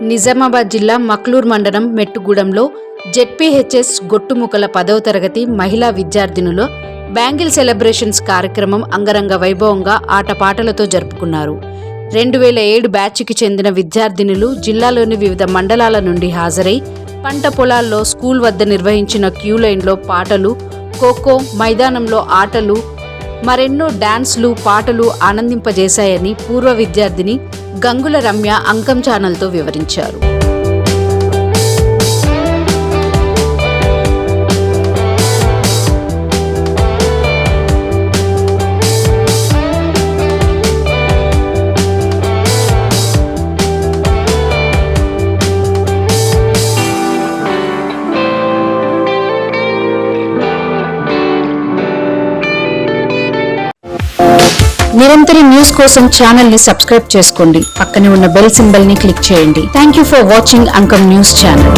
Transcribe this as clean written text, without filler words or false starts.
నిజామాబాద్ జిల్లా మక్లూర్ మండలం మెట్టుగూడెంలో జెడ్పీహెచ్ఎస్ గొట్టుముక్కల 10వ తరగతి మహిళా విద్యార్థినుల బ్యాంగిల్ సెలబ్రేషన్స్ కార్యక్రమం అంగరంగ వైభవంగా ఆటపాటలతో జరుపుకున్నారు. 2007 బ్యాచ్కి చెందిన విద్యార్థినులు జిల్లాలోని వివిధ మండలాల నుండి హాజరై పంట పొలాల్లో స్కూల్ వద్ద నిర్వహించిన క్యూ లైన్లో పాటలు, ఖోఖో, మైదానంలో ఆటలు, మరెన్నో డాన్స్లు, పాటలు ఆనందింపజేశాయని పూర్వ విద్యార్థిని గంగుల రమ్య అంకం ఛానల్తో వివరించారు. నిరంతర న్యూస్ కోసం ఛానల్ ని సబ్స్క్రైబ్ చేసుకోండి. పక్కనే ఉన్న బెల్ సింబల్ ని క్లిక్ చేయండి. Thank you for watching Ankam news channel.